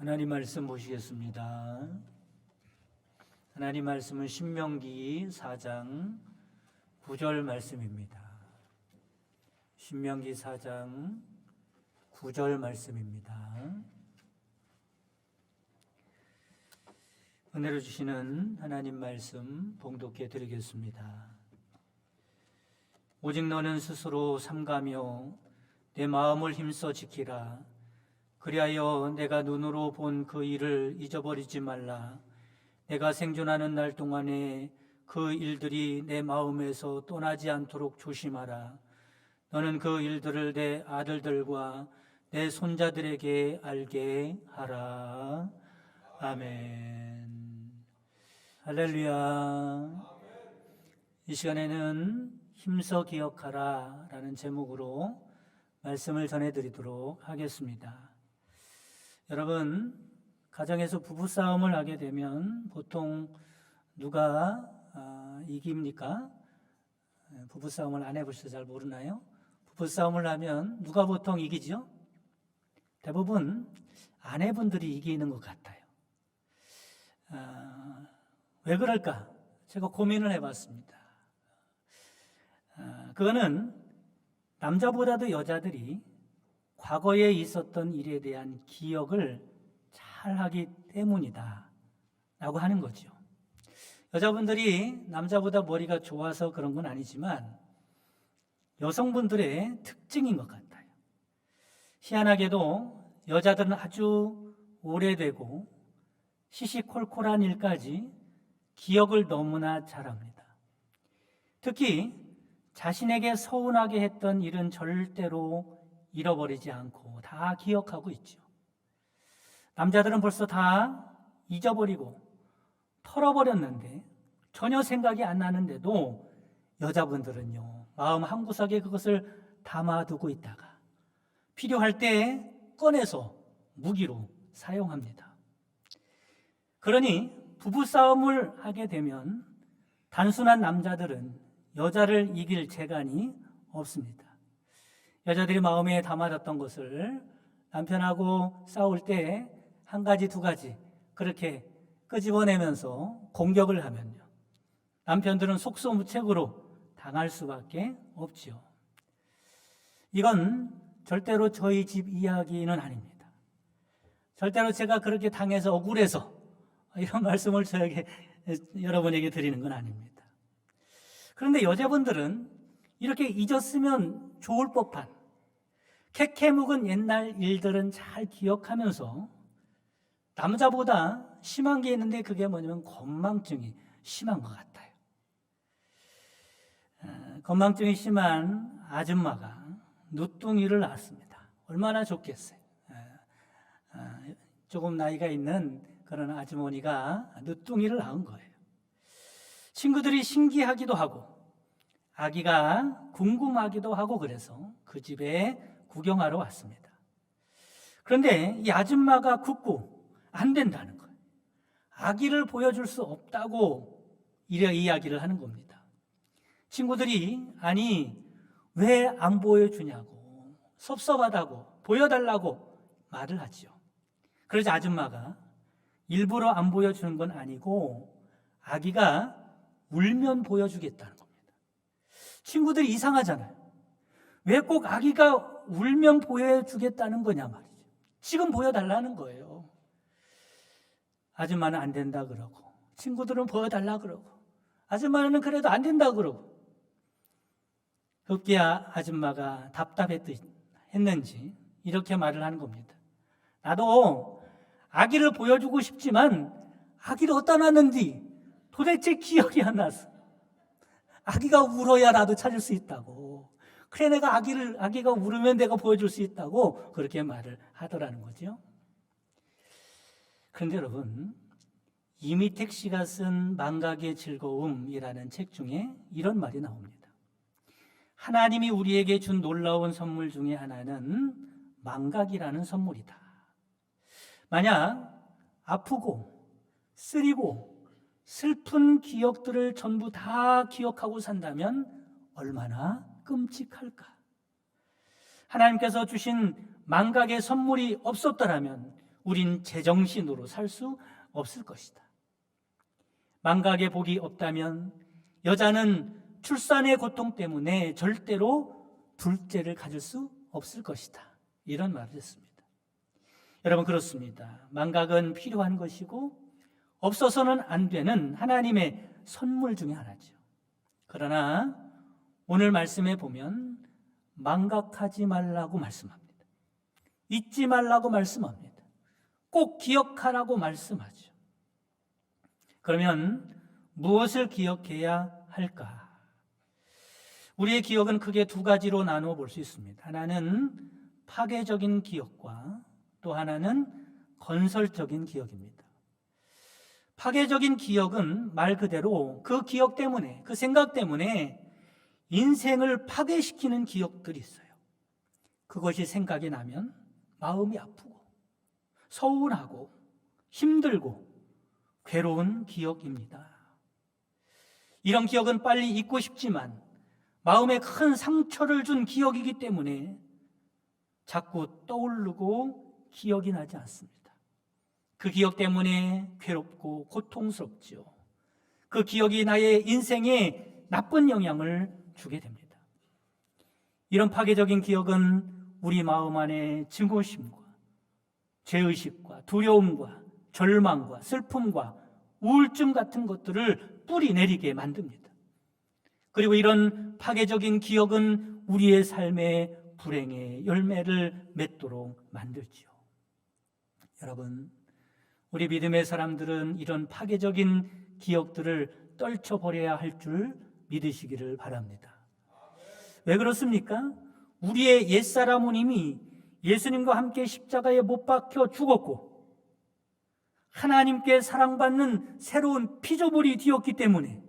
하나님 말씀 보시겠습니다. 하나님 말씀은 신명기 4장 9절 말씀입니다. 신명기 4장 9절 말씀입니다. 은혜를 주시는 하나님 말씀 봉독해 드리겠습니다. 오직 너는 스스로 삼가며 내 마음을 힘써 지키라. 그리하여 내가 눈으로 본 그 일을 잊어버리지 말라. 내가 생존하는 날 동안에 그 일들이 내 마음에서 떠나지 않도록 조심하라. 너는 그 일들을 내 아들들과 내 손자들에게 알게 하라. 아멘. 할렐루야. 이 시간에는 힘써 기억하라 라는 제목으로 말씀을 전해드리도록 하겠습니다. 여러분, 가정에서 부부싸움을 하게 되면 보통 누가 이깁니까? 부부싸움을 안 해보셔서 잘 모르나요? 부부싸움을 하면 누가 보통 이기죠? 대부분 아내분들이 이기는 것 같아요. 왜 그럴까? 제가 고민을 해봤습니다. 그거는 남자보다도 여자들이 과거에 있었던 일에 대한 기억을 잘하기 때문이다 라고 하는 거죠. 여자분들이 남자보다 머리가 좋아서 그런 건 아니지만 여성분들의 특징인 것 같아요. 희한하게도 여자들은 아주 오래되고 시시콜콜한 일까지 기억을 너무나 잘합니다. 특히 자신에게 서운하게 했던 일은 절대로 잃어버리지 않고 다 기억하고 있죠. 남자들은 벌써 다 잊어버리고 털어버렸는데 전혀 생각이 안 나는데도 여자분들은요, 마음 한구석에 그것을 담아두고 있다가 필요할 때 꺼내서 무기로 사용합니다. 그러니 부부싸움을 하게 되면 단순한 남자들은 여자를 이길 재간이 없습니다. 여자들이 마음에 담아뒀던 것을 남편하고 싸울 때 한 가지, 두 가지 그렇게 끄집어내면서 공격을 하면요, 남편들은 속수무책으로 당할 수밖에 없지요. 이건 절대로 저희 집 이야기는 아닙니다. 절대로 제가 그렇게 당해서 억울해서 이런 말씀을 여러분에게 드리는 건 아닙니다. 그런데 여자분들은 이렇게 잊었으면 좋을 법한 캐캐 묵은 옛날 일들은 잘 기억하면서 남자보다 심한 게 있는데 그게 뭐냐면 건망증이 심한 것 같아요. 건망증이 심한 아줌마가 누뚱이를 낳았습니다. 얼마나 좋겠어요. 조금 나이가 있는 그런 아주머니가 누뚱이를 낳은 거예요. 친구들이 신기하기도 하고 아기가 궁금하기도 하고 그래서 그 집에 구경하러 왔습니다. 그런데 이 아줌마가 굳고 안 된다는 거예요. 아기를 보여줄 수 없다고 이야기를 하는 겁니다. 친구들이 아니 왜 안 보여주냐고 섭섭하다고 보여달라고 말을 하죠. 그러자 아줌마가 일부러 안 보여주는 건 아니고 아기가 울면 보여주겠다는 겁니다. 친구들이 이상하잖아요. 왜 꼭 아기가 울면 보여주겠다는 거냐 말이죠. 지금 보여달라는 거예요. 아줌마는 안 된다 그러고 친구들은 보여달라 그러고 아줌마는 그래도 안 된다 그러고 급기야 아줌마가 답답했는지 이렇게 말을 하는 겁니다. 나도 아기를 보여주고 싶지만 아기를 어디다 놨는지 도대체 기억이 안 나서 아기가 울어야 나도 찾을 수 있다고, 그래 내가 아기가 울으면 내가 보여줄 수 있다고 그렇게 말을 하더라는 거죠. 그런데 여러분, 이미택 씨가 쓴 망각의 즐거움이라는 책 중에 이런 말이 나옵니다. 하나님이 우리에게 준 놀라운 선물 중에 하나는 망각이라는 선물이다. 만약 아프고 쓰리고 슬픈 기억들을 전부 다 기억하고 산다면 얼마나 끔찍할까. 하나님께서 주신 망각의 선물이 없었더라면 우린 제정신으로 살 수 없을 것이다. 망각의 복이 없다면 여자는 출산의 고통 때문에 절대로 둘째를 가질 수 없을 것이다. 이런 말을 했습니다. 여러분, 그렇습니다. 망각은 필요한 것이고 없어서는 안 되는 하나님의 선물 중에 하나죠. 그러나 오늘 말씀에 보면 망각하지 말라고 말씀합니다. 잊지 말라고 말씀합니다. 꼭 기억하라고 말씀하죠. 그러면 무엇을 기억해야 할까? 우리의 기억은 크게 두 가지로 나누어 볼 수 있습니다. 하나는 파괴적인 기억과 또 하나는 건설적인 기억입니다. 파괴적인 기억은 말 그대로 그 기억 때문에, 그 생각 때문에 인생을 파괴시키는 기억들이 있어요. 그것이 생각이 나면 마음이 아프고 서운하고 힘들고 괴로운 기억입니다. 이런 기억은 빨리 잊고 싶지만 마음에 큰 상처를 준 기억이기 때문에 자꾸 떠오르고 기억이 나지 않습니다. 그 기억 때문에 괴롭고 고통스럽죠. 그 기억이 나의 인생에 나쁜 영향을 주게 됩니다. 이런 파괴적인 기억은 우리 마음 안에 증오심과 죄의식과 두려움과 절망과 슬픔과 우울증 같은 것들을 뿌리내리게 만듭니다. 그리고 이런 파괴적인 기억은 우리의 삶의 불행의 열매를 맺도록 만들지요. 여러분, 우리 믿음의 사람들은 이런 파괴적인 기억들을 떨쳐버려야 할 줄 믿으시기를 바랍니다. 왜 그렇습니까? 우리의 옛사람은 이미 예수님과 함께 십자가에 못 박혀 죽었고 하나님께 사랑받는 새로운 피조물이 되었기 때문에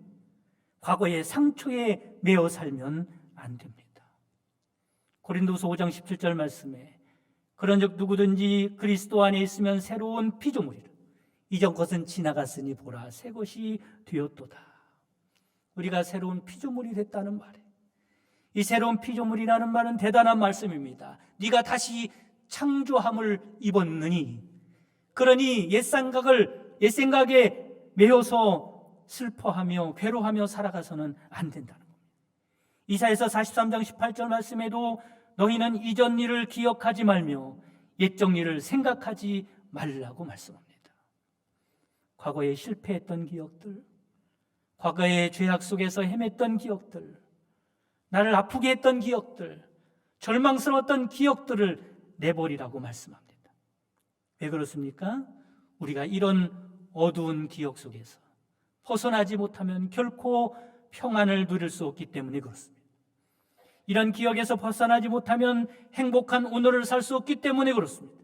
과거의 상처에 매어 살면 안 됩니다. 고린도서 5장 17절 말씀에 그런즉 누구든지 그리스도 안에 있으면 새로운 피조물이라. 이전 것은 지나갔으니 보라 새 것이 되었도다. 우리가 새로운 피조물이 됐다는 말에 이 새로운 피조물이라는 말은 대단한 말씀입니다. 네가 다시 창조함을 입었느니 그러니 옛 생각에 매여서 슬퍼하며 괴로워하며 살아가서는 안 된다는 겁니다. 이사야서 43장 18절 말씀에도 너희는 이전 일을 기억하지 말며 옛적 일을 생각하지 말라고 말씀합니다. 과거에 실패했던 기억들, 과거의 죄악 속에서 헤맸던 기억들, 나를 아프게 했던 기억들, 절망스러웠던 기억들을 내버리라고 말씀합니다. 왜 그렇습니까? 우리가 이런 어두운 기억 속에서 벗어나지 못하면 결코 평안을 누릴 수 없기 때문에 그렇습니다. 이런 기억에서 벗어나지 못하면 행복한 오늘을 살 수 없기 때문에 그렇습니다.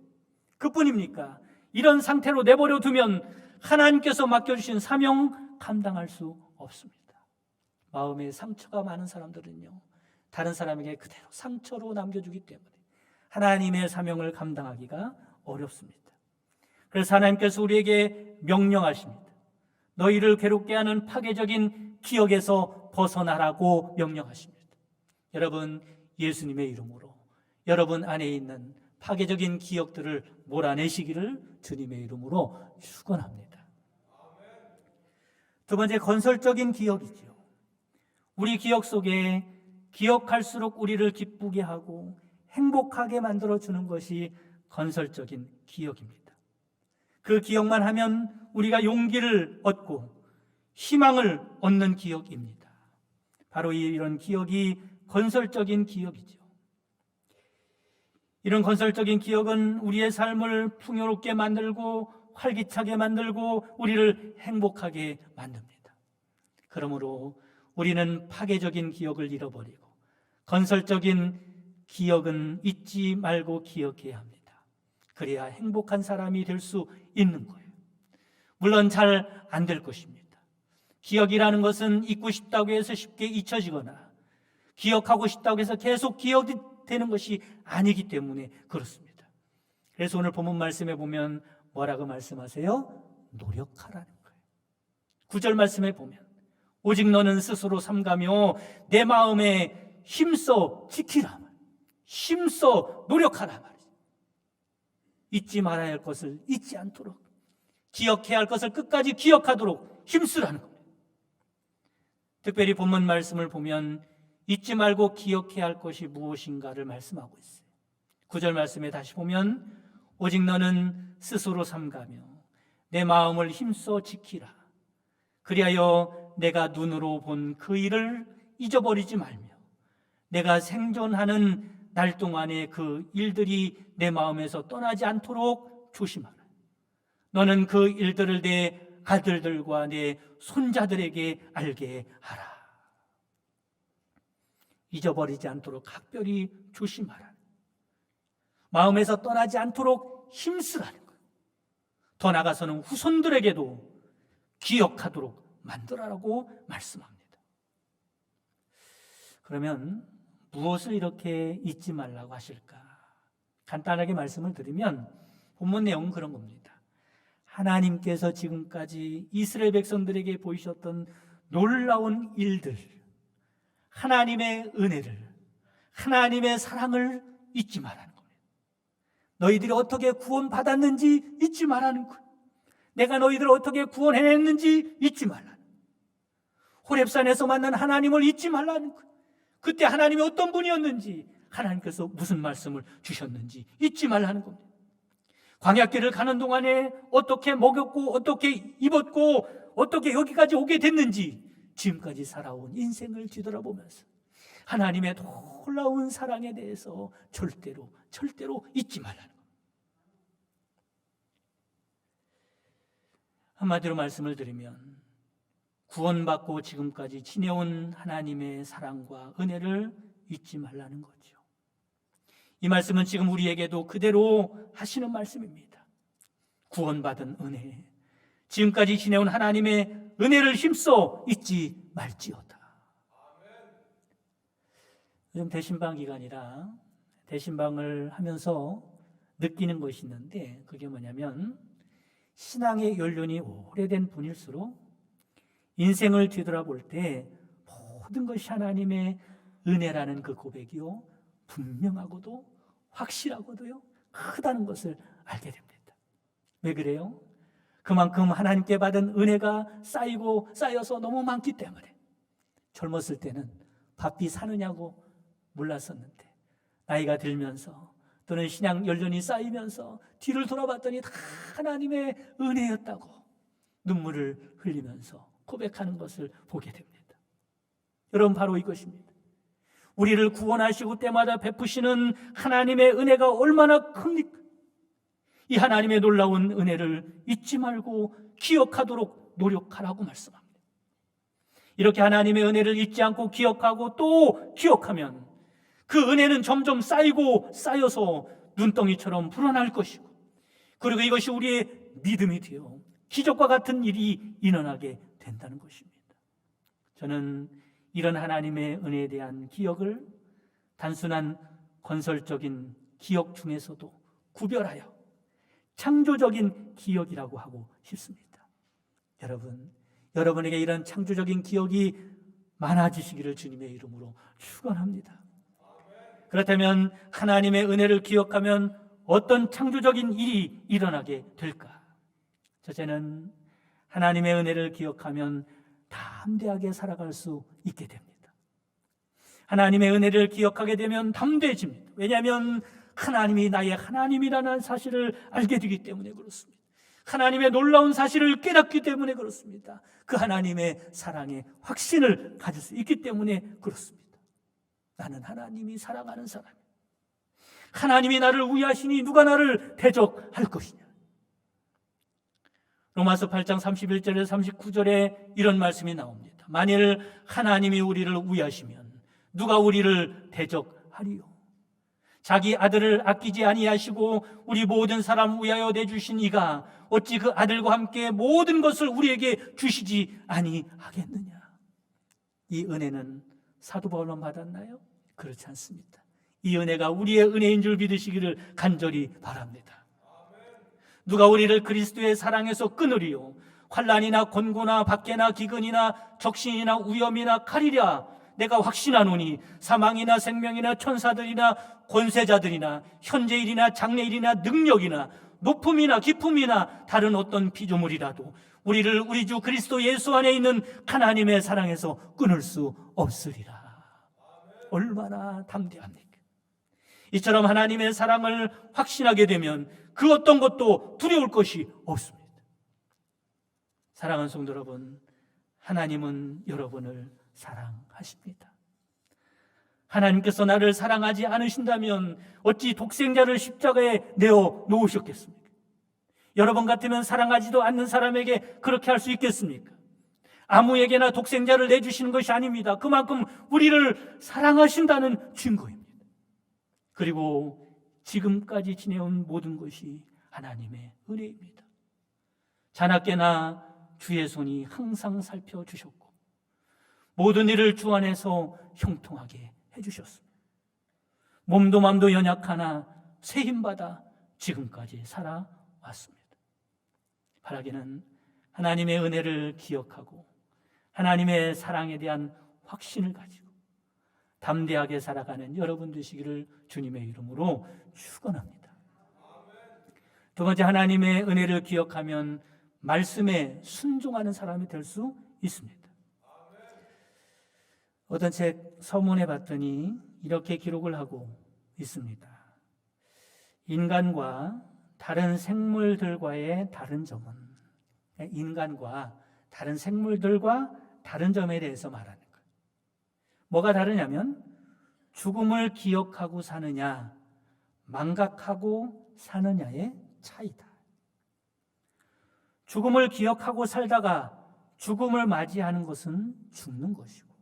그뿐입니까? 이런 상태로 내버려 두면 하나님께서 맡겨주신 사명 감당할 수 없습니다. 마음에 상처가 많은 사람들은요, 다른 사람에게 그대로 상처로 남겨주기 때문에 하나님의 사명을 감당하기가 어렵습니다. 그래서 하나님께서 우리에게 명령하십니다. 너희를 괴롭게 하는 파괴적인 기억에서 벗어나라고 명령하십니다. 여러분, 예수님의 이름으로 여러분 안에 있는 파괴적인 기억들을 몰아내시기를 주님의 이름으로 축원합니다. 두 번째, 건설적인 기억이죠. 우리 기억 속에 기억할수록 우리를 기쁘게 하고 행복하게 만들어주는 것이 건설적인 기억입니다. 그 기억만 하면 우리가 용기를 얻고 희망을 얻는 기억입니다. 바로 이런 기억이 건설적인 기억이죠. 이런 건설적인 기억은 우리의 삶을 풍요롭게 만들고 활기차게 만들고 우리를 행복하게 만듭니다. 그러므로 우리는 파괴적인 기억을 잃어버리고 건설적인 기억은 잊지 말고 기억해야 합니다. 그래야 행복한 사람이 될 수 있는 거예요. 물론 잘 안 될 것입니다. 기억이라는 것은 잊고 싶다고 해서 쉽게 잊혀지거나 기억하고 싶다고 해서 계속 기억이 되는 것이 아니기 때문에 그렇습니다. 그래서 오늘 본문 말씀에 보면 뭐라고 말씀하세요? 노력하라는 거예요. 9절 말씀에 보면 오직 너는 스스로 삼가며 내 마음에 힘써 지키라, 힘써 노력하라 말이죠. 잊지 말아야 할 것을 잊지 않도록, 기억해야 할 것을 끝까지 기억하도록 힘쓰라는 겁니다. 특별히 본문 말씀을 보면 잊지 말고 기억해야 할 것이 무엇인가를 말씀하고 있어요. 9절 말씀에 다시 보면 오직 너는 스스로 삼가며 내 마음을 힘써 지키라. 그리하여 내가 눈으로 본 그 일을 잊어버리지 말며 내가 생존하는 날 동안에 그 일들이 내 마음에서 떠나지 않도록 조심하라. 너는 그 일들을 내 아들들과 내 손자들에게 알게 하라. 잊어버리지 않도록 각별히 조심하라. 마음에서 떠나지 않도록 힘쓰라는 거예요. 더 나아가서는 후손들에게도 기억하도록 만들어라고 말씀합니다. 그러면 무엇을 이렇게 잊지 말라고 하실까? 간단하게 말씀을 드리면 본문 내용은 그런 겁니다. 하나님께서 지금까지 이스라엘 백성들에게 보이셨던 놀라운 일들, 하나님의 은혜를, 하나님의 사랑을 잊지 말라는 겁니다. 너희들이 어떻게 구원받았는지 잊지 말라는 거예요. 내가 너희들을 어떻게 구원해냈는지 잊지 말라는 거예요. 호렙산에서 만난 하나님을 잊지 말라는 거예요. 그때 하나님이 어떤 분이었는지, 하나님께서 무슨 말씀을 주셨는지 잊지 말라는 겁니다. 광야길을 가는 동안에 어떻게 먹였고 어떻게 입었고 어떻게 여기까지 오게 됐는지 지금까지 살아온 인생을 뒤돌아보면서 하나님의 놀라운 사랑에 대해서 절대로 잊지 말라는 겁니다. 한마디로 말씀을 드리면 구원받고 지금까지 지내온 하나님의 사랑과 은혜를 잊지 말라는 거죠. 이 말씀은 지금 우리에게도 그대로 하시는 말씀입니다. 구원받은 은혜, 지금까지 지내온 하나님의 은혜를 힘써 잊지 말지어다. 요즘 대신방 기간이라 대신방을 하면서 느끼는 것이 있는데 그게 뭐냐면 신앙의 연륜이 오래된 분일수록 인생을 뒤돌아볼 때 모든 것이 하나님의 은혜라는 그 고백이요 분명하고도 확실하고도요 크다는 것을 알게 됩니다. 왜 그래요? 그만큼 하나님께 받은 은혜가 쌓여서 너무 많기 때문에. 젊었을 때는 바삐 사느냐고 몰랐었는데 나이가 들면서 또는 신앙 연륜이 쌓이면서 뒤를 돌아봤더니 다 하나님의 은혜였다고 눈물을 흘리면서 고백하는 것을 보게 됩니다. 여러분, 바로 이것입니다. 우리를 구원하시고 때마다 베푸시는 하나님의 은혜가 얼마나 큽니까? 이 하나님의 놀라운 은혜를 잊지 말고 기억하도록 노력하라고 말씀합니다. 이렇게 하나님의 은혜를 잊지 않고 기억하고 또 기억하면 그 은혜는 점점 쌓여서 눈덩이처럼 불어날 것이고, 그리고 이것이 우리의 믿음이 되어 기적과 같은 일이 일어나게 된다는 것입니다. 저는 이런 하나님의 은혜에 대한 기억을 단순한 건설적인 기억 중에서도 구별하여 창조적인 기억이라고 하고 싶습니다. 여러분에게 이런 창조적인 기억이 많아지시기를 주님의 이름으로 축원합니다. 그렇다면 하나님의 은혜를 기억하면 어떤 창조적인 일이 일어나게 될까? 첫째는 하나님의 은혜를 기억하면 담대하게 살아갈 수 있게 됩니다. 하나님의 은혜를 기억하게 되면 담대해집니다. 왜냐하면 하나님이 나의 하나님이라는 사실을 알게 되기 때문에 그렇습니다. 하나님의 놀라운 사실을 깨닫기 때문에 그렇습니다. 그 하나님의 사랑에 확신을 가질 수 있기 때문에 그렇습니다. 나는 하나님이 사랑하는 사람이야. 하나님이 나를 위하시니 누가 나를 대적할 것이냐. 로마서 8장 31절에서 39절에 이런 말씀이 나옵니다. 만일 하나님이 우리를 위하시면 누가 우리를 대적하리요. 자기 아들을 아끼지 아니하시고 우리 모든 사람 위하여 내주신 이가 어찌 그 아들과 함께 모든 것을 우리에게 주시지 아니하겠느냐. 이 은혜는 사도 바울만 받았나요? 그렇지 않습니다. 이 은혜가 우리의 은혜인 줄 믿으시기를 간절히 바랍니다. 누가 우리를 그리스도의 사랑에서 끊으리요? 환난이나 권고나 박해나 기근이나 적신이나 위험이나 칼이랴 내가 확신하노니 사망이나 생명이나 천사들이나 권세자들이나 현재일이나 장래일이나 능력이나 높음이나 깊음이나 다른 어떤 피조물이라도 우리를 우리 주 그리스도 예수 안에 있는 하나님의 사랑에서 끊을 수 없으리라. 얼마나 담대합니까? 이처럼 하나님의 사랑을 확신하게 되면 그 어떤 것도 두려울 것이 없습니다. 사랑하는 성도 여러분, 하나님은 여러분을 사랑하십니다. 하나님께서 나를 사랑하지 않으신다면 어찌 독생자를 십자가에 내어 놓으셨겠습니까? 여러분 같으면 사랑하지도 않는 사람에게 그렇게 할 수 있겠습니까? 아무에게나 독생자를 내주시는 것이 아닙니다. 그만큼 우리를 사랑하신다는 증거입니다. 그리고 지금까지 지내온 모든 것이 하나님의 은혜입니다. 자나깨나 주의 손이 항상 살펴주셨고 모든 일을 주 안에서 형통하게 해주셨습니다. 몸도 맘도 연약하나 새 힘받아 지금까지 살아왔습니다. 바라기는 하나님의 은혜를 기억하고 하나님의 사랑에 대한 확신을 가지고 담대하게 살아가는 여러분 되시기를 주님의 이름으로 축원합니다. 두 번째, 하나님의 은혜를 기억하면 말씀에 순종하는 사람이 될 수 있습니다. 어떤 책 서문에 봤더니 이렇게 기록을 하고 있습니다. 인간과 다른 생물들과의 다른 점은, 인간과 다른 생물들과 다른 점에 대해서 말하는 거예요. 뭐가 다르냐면 죽음을 기억하고 사느냐, 망각하고 사느냐의 차이다. 죽음을 기억하고 살다가 죽음을 맞이하는 것은 죽는 것이고,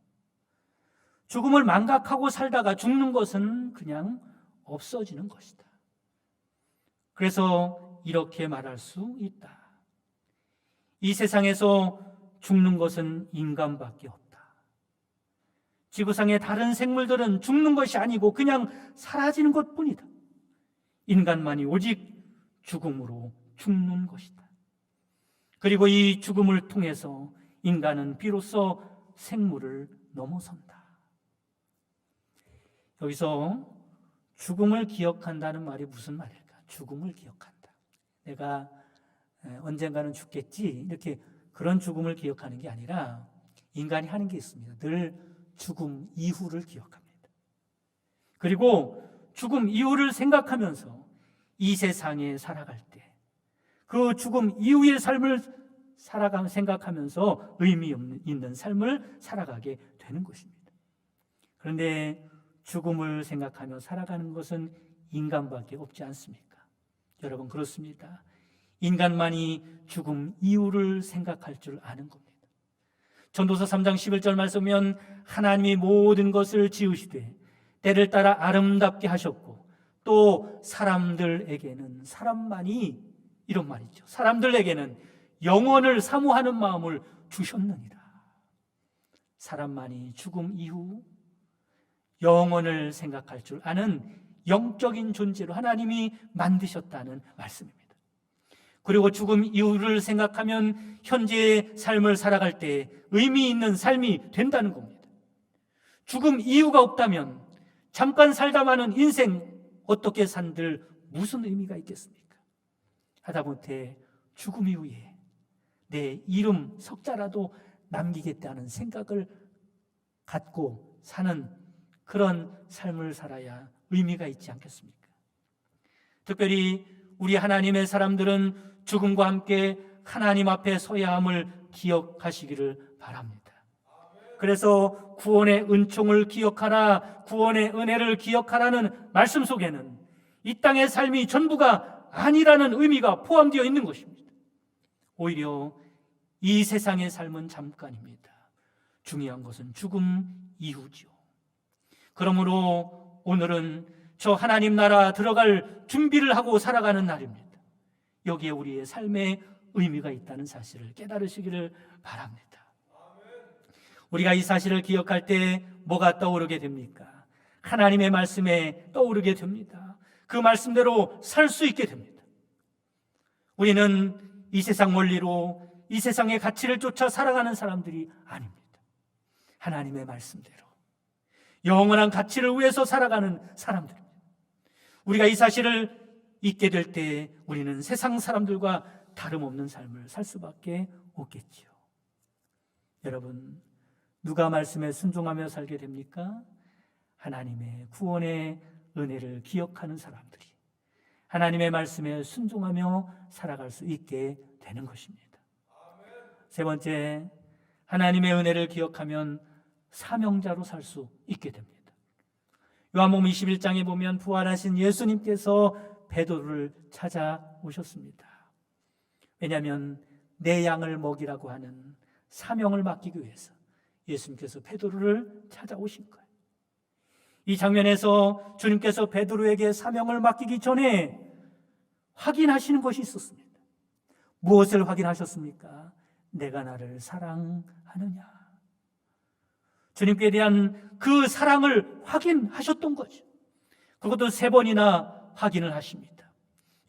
죽음을 망각하고 살다가 죽는 것은 그냥 없어지는 것이다. 그래서 이렇게 말할 수 있다. 이 세상에서 죽는 것은 인간밖에 없다. 지구상의 다른 생물들은 죽는 것이 아니고 그냥 사라지는 것뿐이다. 인간만이 오직 죽음으로 죽는 것이다. 그리고 이 죽음을 통해서 인간은 비로소 생물을 넘어선다. 여기서 죽음을 기억한다는 말이 무슨 말일까? 죽음을 기억한다. 내가 언젠가는 죽겠지, 이렇게 그런 죽음을 기억하는 게 아니라 인간이 하는 게 있습니다. 늘 죽음 이후를 기억합니다. 그리고 죽음 이후를 생각하면서 이 세상에 살아갈 때 그 죽음 이후의 삶을 생각하면서 의미 있는 삶을 살아가게 되는 것입니다. 그런데 죽음을 생각하며 살아가는 것은 인간밖에 없지 않습니까? 여러분, 그렇습니다. 인간만이 죽음 이후를 생각할 줄 아는 겁니다. 전도서 3장 11절 말씀은 하나님이 모든 것을 지으시되 때를 따라 아름답게 하셨고 또 사람들에게는, 사람만이, 이런 말이죠, 사람들에게는 영원을 사모하는 마음을 주셨느니라. 사람만이 죽음 이후 영원을 생각할 줄 아는 영적인 존재로 하나님이 만드셨다는 말씀입니다. 그리고 죽음 이후를 생각하면 현재의 삶을 살아갈 때 의미 있는 삶이 된다는 겁니다. 죽음 이유가 없다면 잠깐 살다 마는 인생 어떻게 산들 무슨 의미가 있겠습니까? 하다못해 죽음 이후에 내 이름 석자라도 남기겠다는 생각을 갖고 사는 그런 삶을 살아야 의미가 있지 않겠습니까? 특별히 우리 하나님의 사람들은 죽음과 함께 하나님 앞에 서야 함을 기억하시기를 바랍니다. 그래서 구원의 은총을 기억하라, 구원의 은혜를 기억하라는 말씀 속에는 이 땅의 삶이 전부가 아니라는 의미가 포함되어 있는 것입니다. 오히려 이 세상의 삶은 잠깐입니다. 중요한 것은 죽음 이후죠. 그러므로 오늘은 저 하나님 나라 들어갈 준비를 하고 살아가는 날입니다. 여기에 우리의 삶에 의미가 있다는 사실을 깨달으시기를 바랍니다. 우리가 이 사실을 기억할 때 뭐가 떠오르게 됩니까? 하나님의 말씀에 떠오르게 됩니다. 그 말씀대로 살 수 있게 됩니다. 우리는 이 세상 원리로 이 세상의 가치를 쫓아 살아가는 사람들이 아닙니다. 하나님의 말씀대로 영원한 가치를 위해서 살아가는 사람들입니다. 우리가 이 사실을 잊게 될 때 우리는 세상 사람들과 다름없는 삶을 살 수밖에 없겠지요. 여러분, 누가 말씀에 순종하며 살게 됩니까? 하나님의 구원의 은혜를 기억하는 사람들이 하나님의 말씀에 순종하며 살아갈 수 있게 되는 것입니다. 세 번째, 하나님의 은혜를 기억하면 사명자로 살 수 있게 됩니다. 요한복음 21장에 보면 부활하신 예수님께서 베드로를 찾아오셨습니다. 왜냐하면 내 양을 먹이라고 하는 사명을 맡기기 위해서 예수님께서 베드로를 찾아오신 거예요. 이 장면에서 주님께서 베드로에게 사명을 맡기기 전에 확인하시는 것이 있었습니다. 무엇을 확인하셨습니까? 내가 나를 사랑하느냐. 주님께 대한 그 사랑을 확인하셨던 거죠. 그것도 3번이나 확인을 하십니다.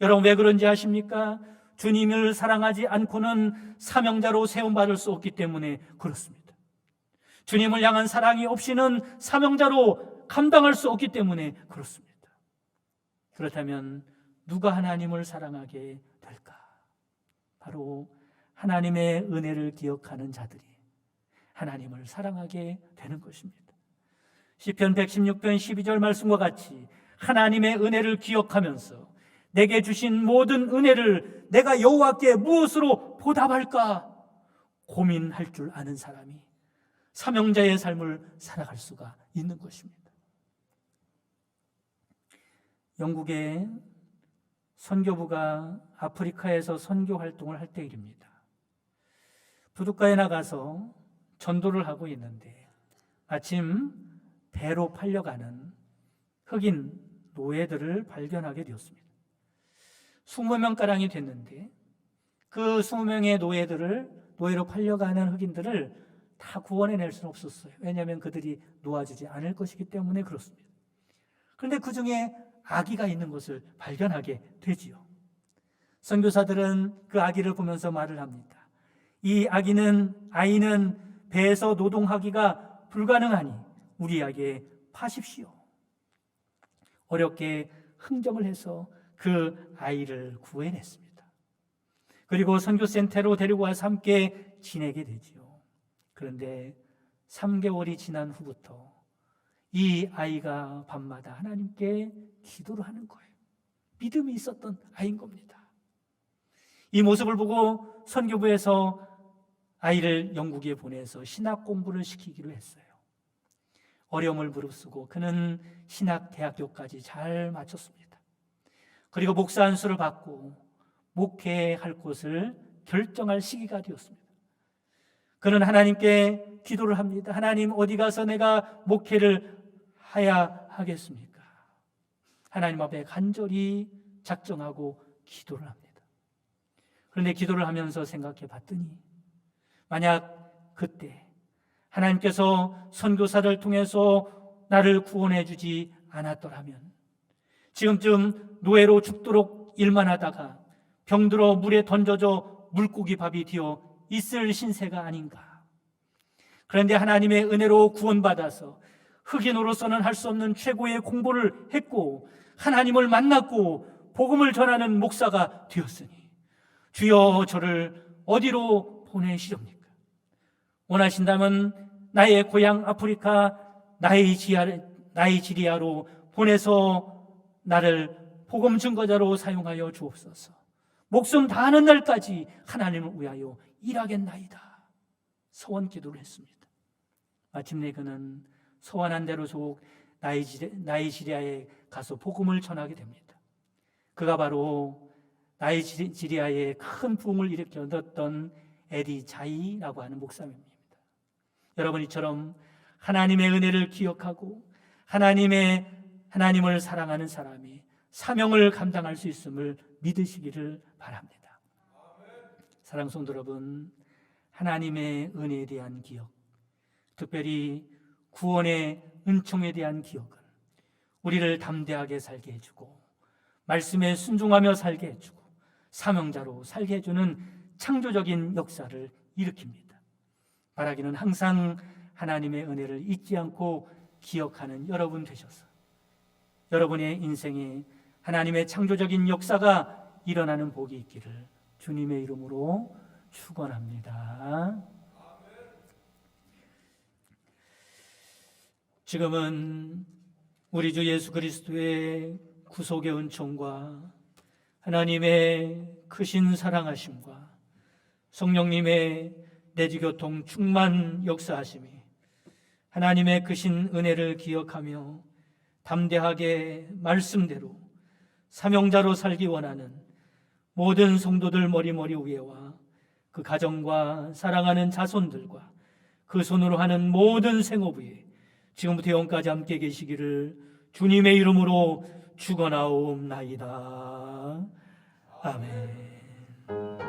여러분, 왜 그런지 아십니까? 주님을 사랑하지 않고는 사명자로 세움받을 수 없기 때문에 그렇습니다. 주님을 향한 사랑이 없이는 사명자로 감당할 수 없기 때문에 그렇습니다. 그렇다면 누가 하나님을 사랑하게 될까? 바로 하나님의 은혜를 기억하는 자들이 하나님을 사랑하게 되는 것입니다. 시편 116편 12절 말씀과 같이 하나님의 은혜를 기억하면서 내게 주신 모든 은혜를 내가 여호와께 무엇으로 보답할까 고민할 줄 아는 사람이 사명자의 삶을 살아갈 수가 있는 것입니다. 영국의 선교부가 아프리카에서 선교 활동을 할 때 일입니다. 부둣가에 나가서 전도를 하고 있는데 마침 배로 팔려가는 흑인 노예들을 발견하게 되었습니다. 20명가량이 됐는데 그 20명의 노예로 팔려가는 흑인들을 다 구원해낼 수는 없었어요. 왜냐하면 그들이 놓아주지 않을 것이기 때문에 그렇습니다. 그런데 그 중에 아기가 있는 것을 발견하게 되지요. 선교사들은 그 아기를 보면서 말을 합니다. 이 아이는 배에서 노동하기가 불가능하니 우리에게 파십시오. 어렵게 흥정을 해서 그 아이를 구해냈습니다. 그리고 선교센터로 데리고 와서 함께 지내게 되지요. 그런데 3개월이 지난 후부터 이 아이가 밤마다 하나님께 기도를 하는 거예요. 믿음이 있었던 아이인 겁니다. 이 모습을 보고 선교부에서 아이를 영국에 보내서 신학 공부를 시키기로 했어요. 어려움을 무릅쓰고 그는 신학대학교까지 잘 마쳤습니다. 그리고 목사 안수를 받고 목회할 곳을 결정할 시기가 되었습니다. 그는 하나님께 기도를 합니다. 하나님, 어디 가서 내가 목회를 해야 하겠습니까? 하나님 앞에 간절히 작정하고 기도를 합니다. 그런데 기도를 하면서 생각해 봤더니 만약 그때 하나님께서 선교사를 통해서 나를 구원해 주지 않았더라면 지금쯤 노예로 죽도록 일만 하다가 병들어 물에 던져져 물고기 밥이 되어 있을 신세가 아닌가. 그런데 하나님의 은혜로 구원받아서 흑인으로서는 할 수 없는 최고의 공부를 했고 하나님을 만났고 복음을 전하는 목사가 되었으니 주여 저를 어디로 보내시렵니까? 원하신다면 나의 고향 아프리카 나이지리아로 보내서 나를 복음 증거자로 사용하여 주옵소서. 목숨 다하는 날까지 하나님을 위하여 일하겠나이다. 소원 기도를 했습니다. 마침내 그는 소원한 대로 속 나이지리아에 가서 복음을 전하게 됩니다. 그가 바로 나이지리아에 큰 부흥을 일으켜 얻었던 에디 자이라고 하는 목사입니다. 여러분, 이처럼 하나님의 은혜를 기억하고 하나님을 사랑하는 사람이 사명을 감당할 수 있음을 믿으시기를 바랍니다. 사랑하는 성도 여러분, 하나님의 은혜에 대한 기억, 특별히 구원의 은총에 대한 기억은 우리를 담대하게 살게 해주고 말씀에 순종하며 살게 해주고 사명자로 살게 해주는 창조적인 역사를 일으킵니다. 바라기는 항상 하나님의 은혜를 잊지 않고 기억하는 여러분 되셔서 여러분의 인생에 하나님의 창조적인 역사가 일어나는 복이 있기를 주님의 이름으로 축원합니다. 지금은 우리 주 예수 그리스도의 구속의 은총과 하나님의 크신 사랑하심과 성령님의 내주교통 충만 역사하심이 하나님의 크신 은혜를 기억하며 담대하게 말씀대로 사명자로 살기 원하는 모든 성도들 머리머리 위에와 그 가정과 사랑하는 자손들과 그 손으로 하는 모든 생업 위에 지금부터 영까지 함께 계시기를 주님의 이름으로 축원하옵나이다. 아멘.